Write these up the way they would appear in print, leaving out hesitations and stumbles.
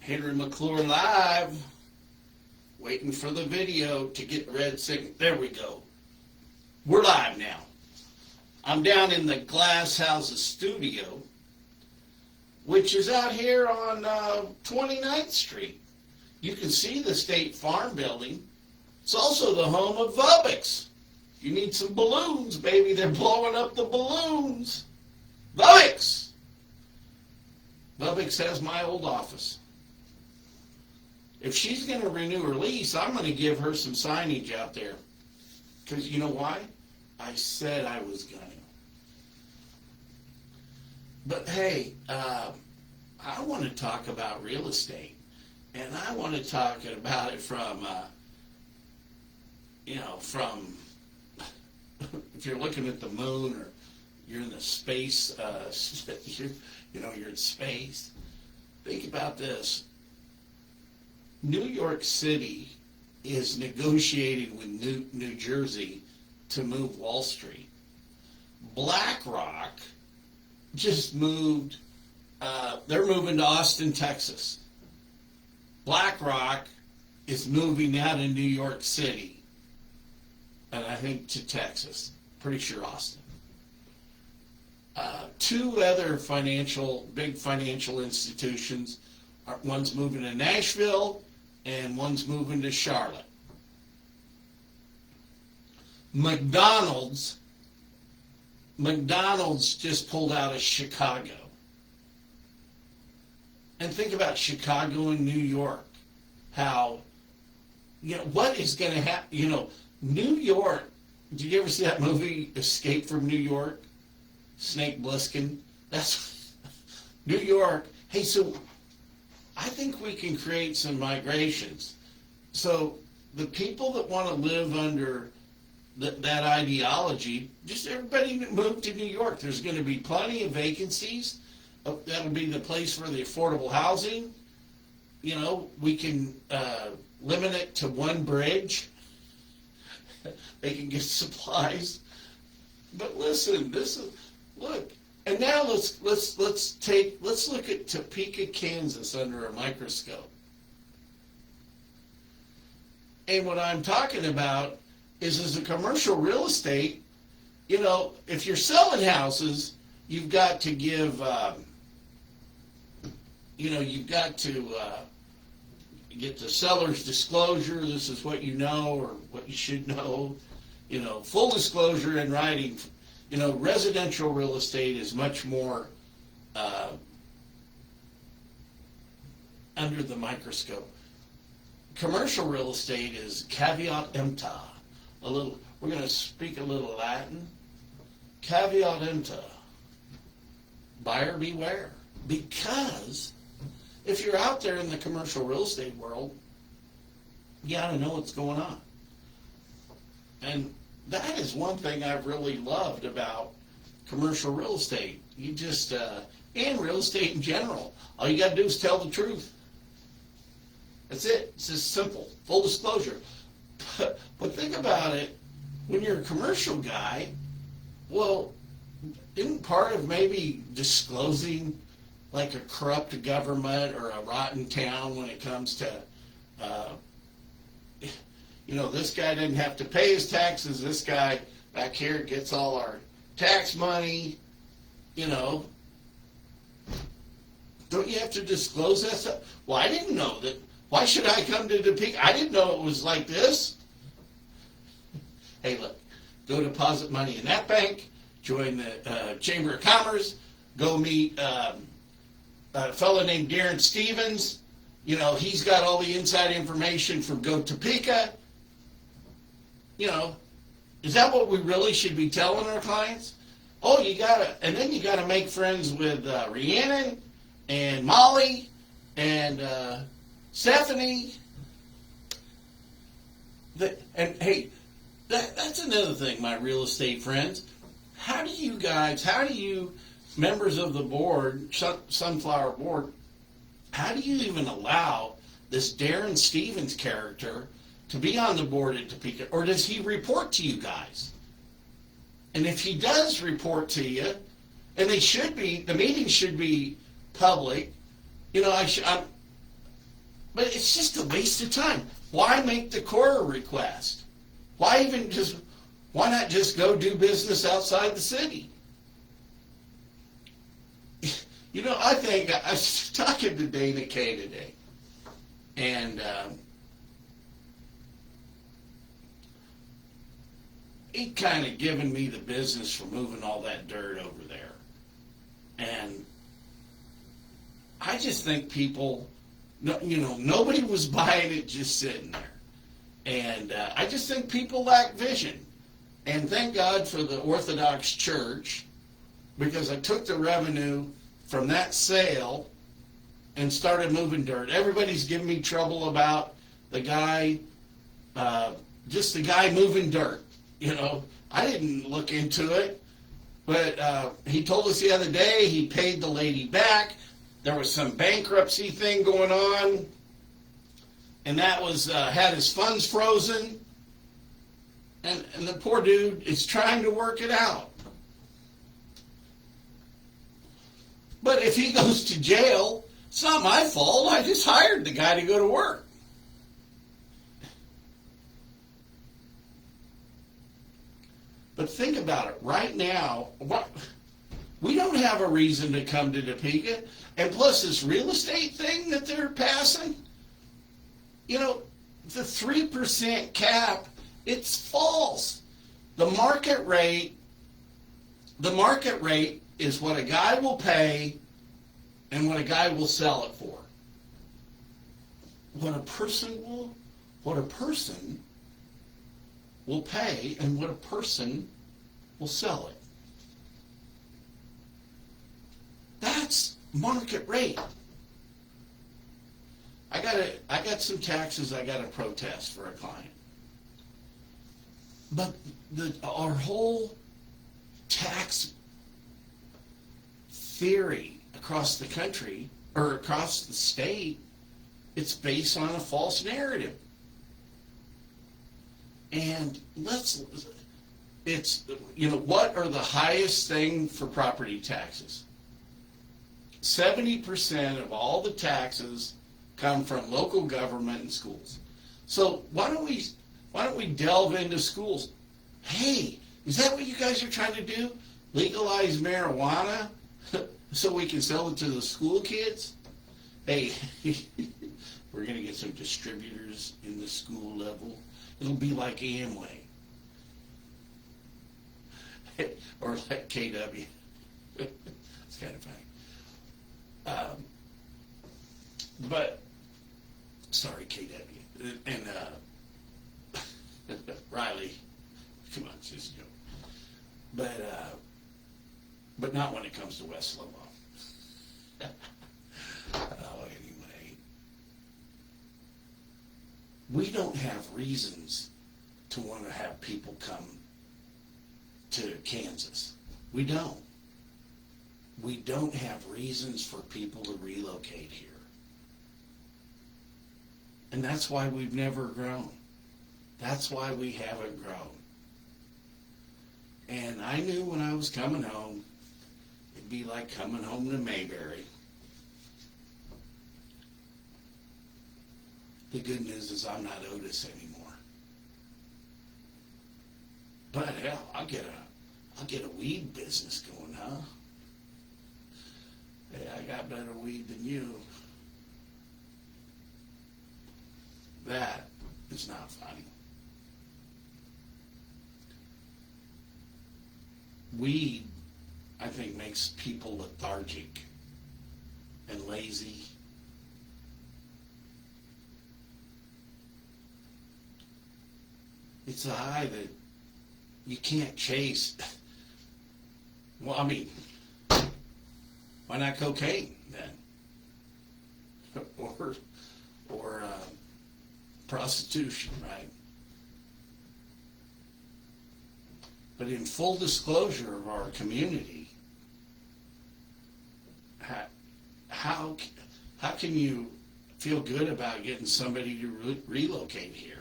Henry McClure live, waiting for the video to get red signal. There we go. We're live now. I'm down in the Glass Houses studio, which is out here on 29th Street. You can see the State Farm building. It's also the home of Vubix. You need some balloons, baby. They're blowing up the balloons. Vubix! Vubix has my old office. If she's going to renew her lease, I'm going to give her some signage out there. Because you know why? I said I was going to. But hey, I want to talk about real estate. And I want to talk about it from, if you're looking at the moon or you're in the space, you're in space. Think about this. New York City is negotiating with New Jersey to move Wall Street. BlackRock just moved, they're moving to Austin, Texas. BlackRock is moving out of New York City, and I think to Texas, pretty sure Austin. Two other big financial institutions, one's moving to Nashville and one's moving to Charlotte. McDonald's just pulled out of Chicago. And think about Chicago and New York. How, what is going to happen? New York, did you ever see that movie, Escape from New York? Snake Plissken? That's New York. Hey, so I think we can create some migrations. So the people that want to live under that ideology, just everybody move to New York. There's going to be plenty of vacancies. That'll be the place for the affordable housing. We can limit it to one bridge. They can get supplies. But listen, look. And now let's look at Topeka, Kansas under a microscope. And what I'm talking about is as a commercial real estate, if you're selling houses, you've got to give, you've got to get the seller's disclosure. This is what you know or what you should know. Full disclosure in writing. Residential real estate is much more under the microscope. Commercial real estate is caveat emptor. We're going to speak a little Latin. Caveat emptor. Buyer beware. Because if you're out there in the commercial real estate world, you got to know what's going on. And that is one thing I've really loved about commercial real estate. You just, and real estate in general, all you got to do is tell the truth. That's it. It's just simple. Full disclosure. But think about it. When you're a commercial guy, well, isn't part of maybe disclosing like a corrupt government or a rotten town when it comes to, this guy didn't have to pay his taxes. This guy back here gets all our tax money. Don't you have to disclose that stuff? Well, I didn't know that. Why should I come to Topeka? I didn't know it was like this. Hey, look, go deposit money in that bank, join the Chamber of Commerce, go meet a fellow named Darren Stevens. He's got all the inside information from Go Topeka. Is that what we really should be telling our clients? Oh, and then you gotta make friends with Rhiannon and Molly and Stephanie. And hey, that's another thing, my real estate friends. How do you members of the board, Sunflower Board, how do you even allow this Darren Stevens character to be on the board at Topeka? Or does he report to you guys? And if he does report to you, and the meetings should be public, But it's just a waste of time. Why make the Cora request? Why not just go do business outside the city? You know, I think I was talking to Dana Kay today, and he kind of given me the business for moving all that dirt over there. And I just think people, nobody was buying it just sitting there. And I just think people lack vision. And thank God for the Orthodox Church, because I took the revenue from that sale and started moving dirt. Everybody's giving me trouble about the guy, just the guy moving dirt. I didn't look into it, but he told us the other day he paid the lady back. There was some bankruptcy thing going on, and that was had his funds frozen, and the poor dude is trying to work it out. But if he goes to jail, it's not my fault. I just hired the guy to go to work. But think about it. Right now, we don't have a reason to come to Topeka. And plus this real estate thing that they're passing, the 3% cap, it's false. The market rate is what a guy will pay and what a guy will sell it for. What a person will pay and what a person will sell it. That's market rate. I got some taxes I got to protest for a client. But our whole tax theory across the country or across the state, it's based on a false narrative. And what are the highest thing for property taxes? 70% of all the taxes come from local government and schools. So why don't we delve into schools? Hey, is that what you guys are trying to do? Legalize marijuana so we can sell it to the school kids? Hey, we're going to get some distributors in the school level. It'll be like Amway. Or like KW. It's kind of funny. But, sorry, KW. And Riley, come on, it's just a joke. But not when it comes to West Lobo. Anyway. We don't have reasons to want to have people come to Kansas. We don't. We don't have reasons for people to relocate here. And that's why we've never grown. That's why we haven't grown. And I knew when I was coming home, it'd be like coming home to Mayberry. The good news is I'm not Otis anymore. But hell, I'll get a weed business going, huh? Hey, I got better weed than you. That is not funny. Weed, I think, makes people lethargic and lazy. It's a high that you can't chase. Well, I mean, why not cocaine then? or prostitution, right? But in full disclosure of our community, how can you feel good about getting somebody to relocate here?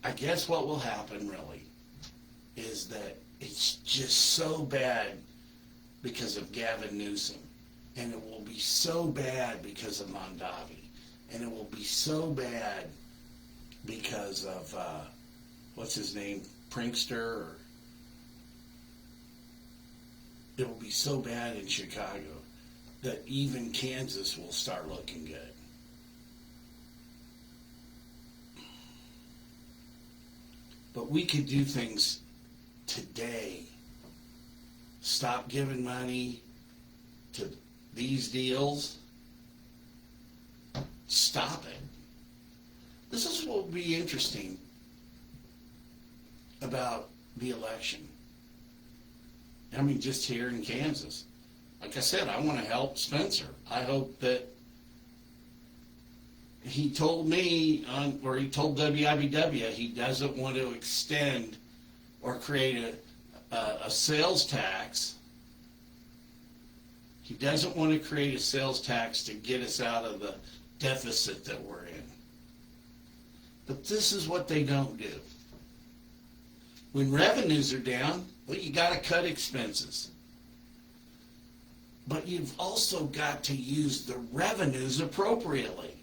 I guess what will happen really is that it's just so bad because of Gavin Newsom. and it will be so bad because of Mondavi, and it will be so bad because of what's his name, Prankster, or it will be so bad in Chicago that even Kansas will start looking good. But we could do things today. Stop giving money to these deals. Stop it. This is what will be interesting about the election. I mean, just here in Kansas. Like I said, I want to help Spencer. I hope that he told me, or he told WIBW, he doesn't want to extend or create a sales tax. He doesn't want to create a sales tax to get us out of the deficit that we're in. But this is what they don't do. When revenues are down, well, you got to cut expenses. But you've also got to use the revenues appropriately.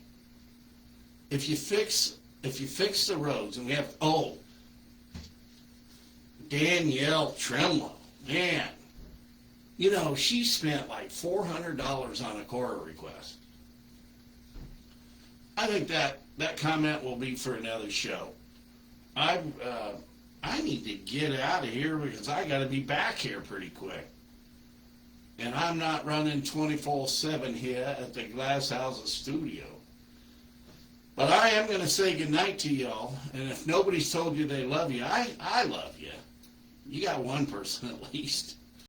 If you fix the roads, and we have, Danielle Tremlow, man, you know, she spent like $400 on a Cora request. I think that comment will be for another show. I need to get out of here because I got to be back here pretty quick. And I'm not running 24/7 here at the Glass Houses studio. But I am going to say goodnight to y'all. And if nobody's told you they love you, I love you. You got one person at least.